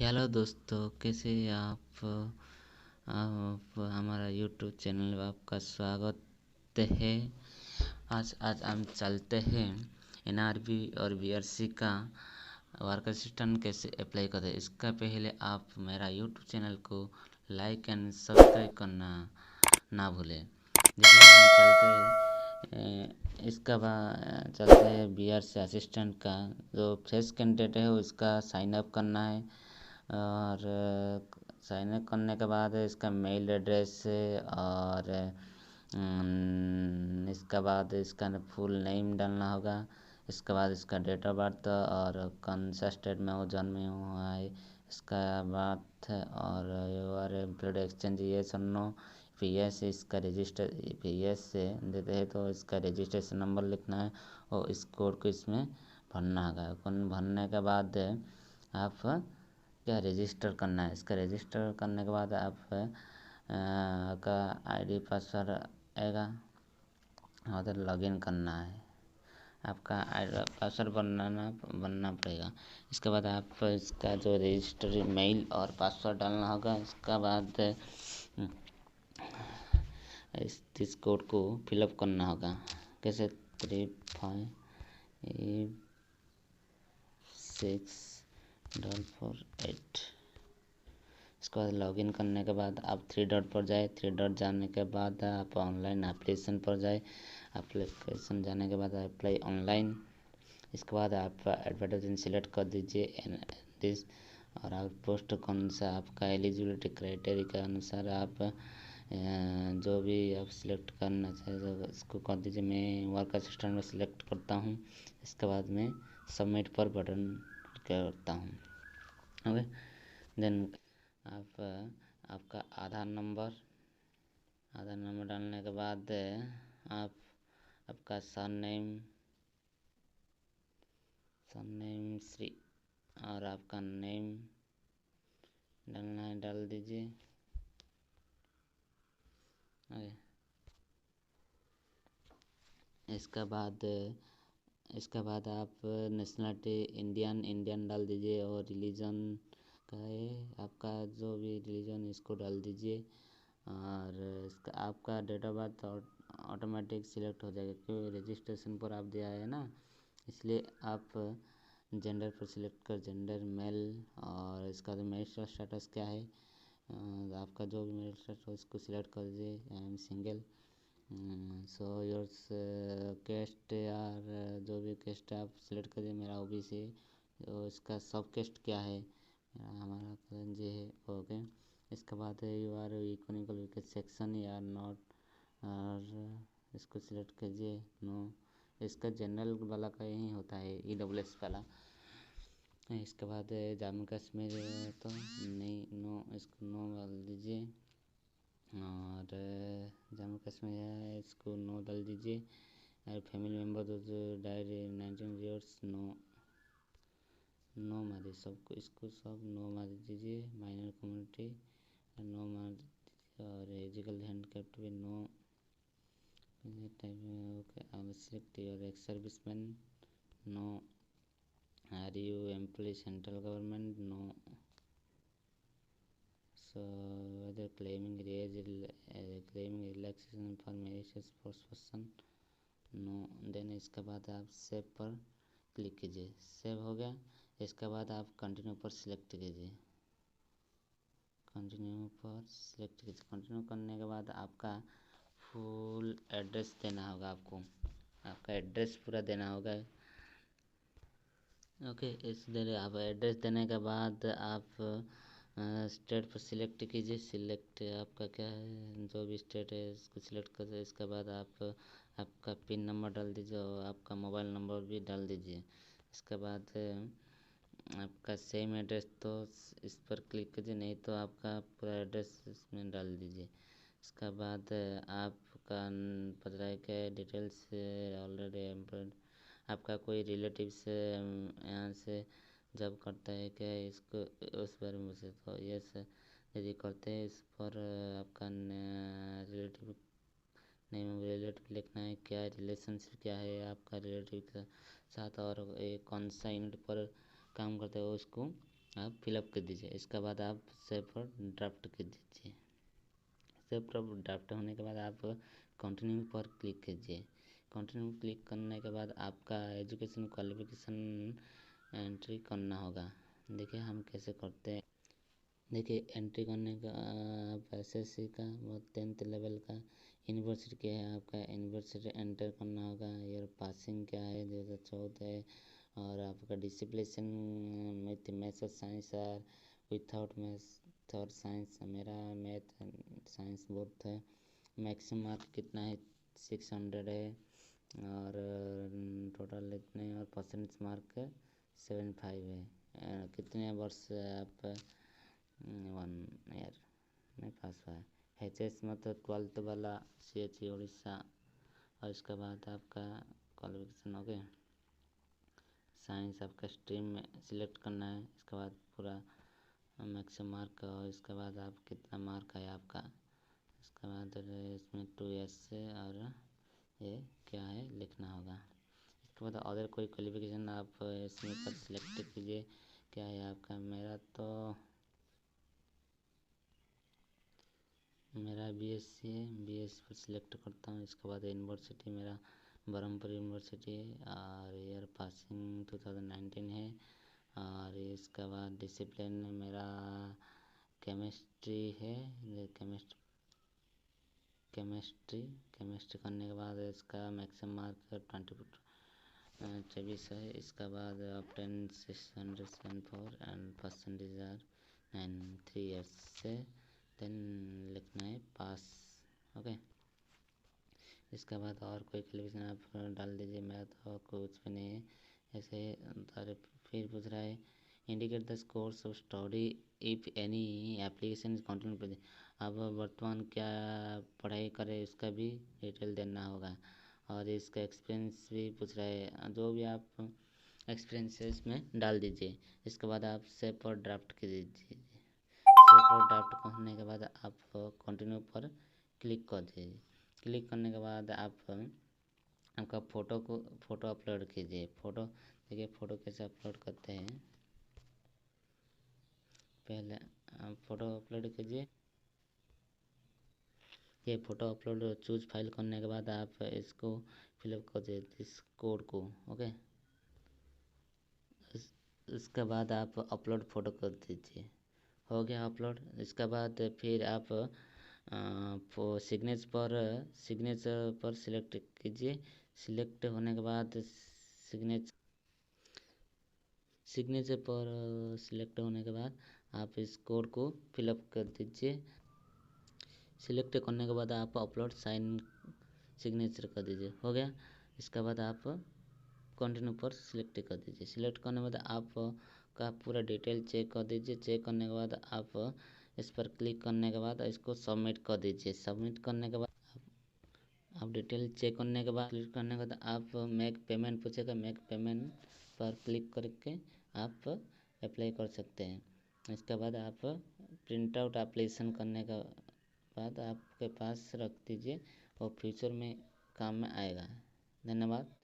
Hello दोस्तों, कैसे हैं आप हमारा यूट्यूब चैनल में आपका स्वागत है। आज हम चलते हैं एनआरबी और बीआरसी का वर्क असिस्टेंट कैसे अप्लाई करें। इसका पहले आप मेरा यूट्यूब चैनल को लाइक एंड सब्सक्राइब करना ना भूलें। देखिए हम इसका बाद चलते हैं बीआरसी असिस्टेंट का। जो फ्रेश कैंडिडेट है उसका साइन अप करना है और साइन अप करने के बाद इसका मेल एड्रेस और इसके बाद इसका फुल नेम डालना होगा। इसके बाद इसका डेट ऑफ बर्थ और कौन सा स्टेट में वो जन्म हुआ है, इसका बर्थ और यूआर एम्प्लॉयड एक्सचेंज ये सुनो। पीएस इसका रजिस्टर पीएस से देते हैं तो इसका रजिस्ट्रेशन नंबर लिखना है और इस कोड को इसमें भरना होगा। भरने के बाद आप क्या रजिस्टर करना है। इसका रजिस्टर करने के बाद आप का आईडी पासवर्ड आएगा और लॉगिन करना है। आपका पासवर्ड बनना पड़ेगा। इसके बाद आप इसका जो रजिस्टर मेल और पासवर्ड डालना होगा। इसके बाद इस कोड को फिलअप करना होगा। कैसे 356448। इसके बाद लॉगिन करने के बाद आप 3 डॉट पर जाए। 3 डॉट जाने के बाद आप ऑनलाइन एप्लीकेशन पर जाए। एप्लीकेशन जाने के बाद अप्लाई ऑनलाइन। इसके बाद आप एडवर्टाइजमेंट सिलेक्ट कर दीजिए दिस और आप पोस्ट कौन सा आपका एलिजिबिलिटी क्राइटेरिया के अनुसार आप जो भी आप सिलेक्ट करना चाहिए इसको कर दीजिए। मैं वर्क असिस्टेंट में सिलेक्ट करता हूँ। इसके बाद मैं सबमिट पर बटन करता हूँ। ओके, देन आप आपका आधार नंबर डालने के बाद आप आपका सरनेम श्री और आपका नेम डालना है, डाल दीजिए। ओके, इसका बाद आप नेशनलिटी इंडियन डाल दीजिए और रिलीजन का है आपका जो भी रिलीजन इसको डाल दीजिए। और इसका आपका date of birth automatic select हो जाएगा क्योंकि रजिस्ट्रेशन पर आप दिया है ना, इसलिए आप जेंडर पर सिलेक्ट कर जेंडर मेल। और इसका जो मैरिटल स्टेटस क्या है आपका जो भी मैरिटल स्टेटस हो इसको सिलेक्ट कर दीजिए। I am single. So yours caste यार जो भी कैस्ट आप सिलेक्ट करिए। मेरा ओबीसी तो इसका सब कैस्ट क्या है, हमारा करंजी है। ओके, इसके बाद you are economical weakest section या नॉट और इसको सिलेक्ट कीजिए। नो, इसका जनरल वाला का यही होता है ईडब्ल्यूएस वाला। इसके बाद जम्मू कश्मीर तो नहीं, नो, इसको नो डाल दीजिए। और जम्मू कश्मीर है इसको नो डाल दीजिए। और फैमिली मेम्बर जो डायड 19 ईयर्स नो मारिए सबको, इसको सब नो मार दीजिए। माइनर कम्युनिटी नो मार दीजिए और एजिकल हैंडकैप्ट भी no. Okay, select your ex serviceman no. Are you employ central government no. So whether claiming relaxation for malicious person no. Then इसके बाद आप सेव पर क्लिक कीजिए। सेव हो गया। इसके बाद आप कंटिन्यू पर सिलेक्ट कीजिए। कंटिन्यू करने के बाद आपका फुल एड्रेस देना होगा। आपका एड्रेस पूरा देना होगा। ओके, इस देर आप एड्रेस देने के बाद आप स्टेट पर सिलेक्ट कीजिए। सिलेक्ट आपका क्या है, जो भी स्टेट है इसको सिलेक्ट कर दीजिए। इसके बाद आप आपका पिन नंबर डाल दीजिए और आपका मोबाइल नंबर भी डाल दीजिए। इसके बाद आपका सेम एड्रेस तो इस पर क्लिक कीजिए, नहीं तो आपका पूरा एड्रेस इसमें डाल दीजिए। इसके बाद आपका पता के डिटेल्स ऑलरेडी एम्प्लॉयड आपका कोई रिलेटिव से यहाँ से जब करता है क्या इसको उस बारे में से तो यस यदि करते हैं इस पर आपका रिलेटिव लिखना है। क्या रिलेशनशिप क्या है आपका रिलेटिव के साथ और कौन सा यूनिट पर काम करते हो उसको आप फिलअप कर दीजिए। इसके बाद आप सेव फॉर ड्राफ्ट कर दीजिए। सेव फॉर ड्राफ्ट होने के बाद आप कंटिन्यू पर क्लिक कीजिए। कंटिन्यू क्लिक करने के बाद आपका एजुकेशन क्वालिफिकेशन एंट्री करना होगा। देखिए हम कैसे करते हैं। देखिए एंट्री करने का आप एसएससी का वो 10th लेवल का, यूनिवर्सिटी क्या है आपका, यूनिवर्सिटी एंटर करना होगा। ईयर पासिंग क्या है 2014 है। और आपका डिसिप्लिन विथ मैथ्स और साइंस और विथआउट मैथ्स और साइंस। मेरा मैथ साइंस बोथ है। मैक्सिमम मार्क कितना है 600 है। और टोटल इतने और परसेंटेज मार्क 75 है। कितने वर्ष आप 1 ईयर में पास हुआ है। HS मतलब 12th वाला CHE उड़ीसा। और इसके बाद आपका क्वालिफिकेशन हो गया। साइंस आपका स्ट्रीम में सिलेक्ट करना है। इसके बाद पूरा मैक्सिमम मार्क और इसके बाद आप कितना मार्क है आपका। इसके बाद इसमें 2 ईयर्स से और ये क्या है लिखना होगा। इसके बाद अदर कोई क्वालिफिकेशन आप इसमें पर सिलेक्ट कीजिए क्या है आपका। मेरा BSc है, BSc पर सिलेक्ट करता हूँ। इसके बाद यूनिवर्सिटी मेरा ब्रह्मपुर यूनिवर्सिटी है और ईयर पासिंग 2019 है। और इसके बाद डिसिप्लिन मेरा केमिस्ट्री है। केमिस्ट्री करने के बाद इसका मैक्सिमम मार्क 24 है। इसके बाद obtain 674 and percentage are 3 years से देन लिखना है पास। ओके। इसके बाद और कोई क्वालिफिकेशन आप डाल दीजिए। मेरा तो कुछ भी नहीं है ऐसे। फिर पूछ रहा है indicate the course of study if any application is continue. अब वर्तमान क्या पढ़ाई करे उसका भी डिटेल देना होगा। और इसका एक्सपीरियंस भी पूछ रहा है। जो भी आप एक्सपीरियंस है इसमें डाल दीजिए। इसके बाद आप सेव फॉर ड्राफ्ट कर दीजिए। सेव फॉर ड्राफ्ट करने के बाद आप कंटिन्यू पर क्लिक कर दीजिए। क्लिक करने के बाद आप आपका फ़ोटो अपलोड कीजिए। फ़ोटो देखिए फ़ोटो कैसे अपलोड करते हैं। पहले आप फ़ोटो अपलोड कीजिए। ये फ़ोटो अपलोड चूज फाइल करने के बाद आप इसको फिलअप कर दीजिए इस कोड को। ओके। इसके बाद आप अपलोड फ़ोटो कर दीजिए। हो गया अपलोड। इसके बाद फिर आप सिग्नेचर पर सिलेक्ट कीजिए। सिलेक्ट होने के बाद सिग्नेचर पर सिलेक्ट होने के बाद आप इस कोड को फिलअप कर दीजिए। सिलेक्ट करने के बाद आप अपलोड साइन सिग्नेचर कर दीजिए। हो गया। इसके बाद आप कंटिन्यू पर सिलेक्ट कर दीजिए। सिलेक्ट करने के बाद आप का पूरा डिटेल चेक कर दीजिए। चेक करने के बाद आप इस पर क्लिक करने के बाद इसको सबमिट कर दीजिए। सबमिट करने के बाद आप डिटेल चेक करने के बाद क्लिक करने के बाद आप मेक पेमेंट पूछेगा। मेक पेमेंट पर क्लिक करके आप अप्लाई कर सकते हैं। इसके बाद आप प्रिंट आउट एप्लीकेशन करने के बाद आपके पास रख दीजिए और फ्यूचर में काम में आएगा। धन्यवाद।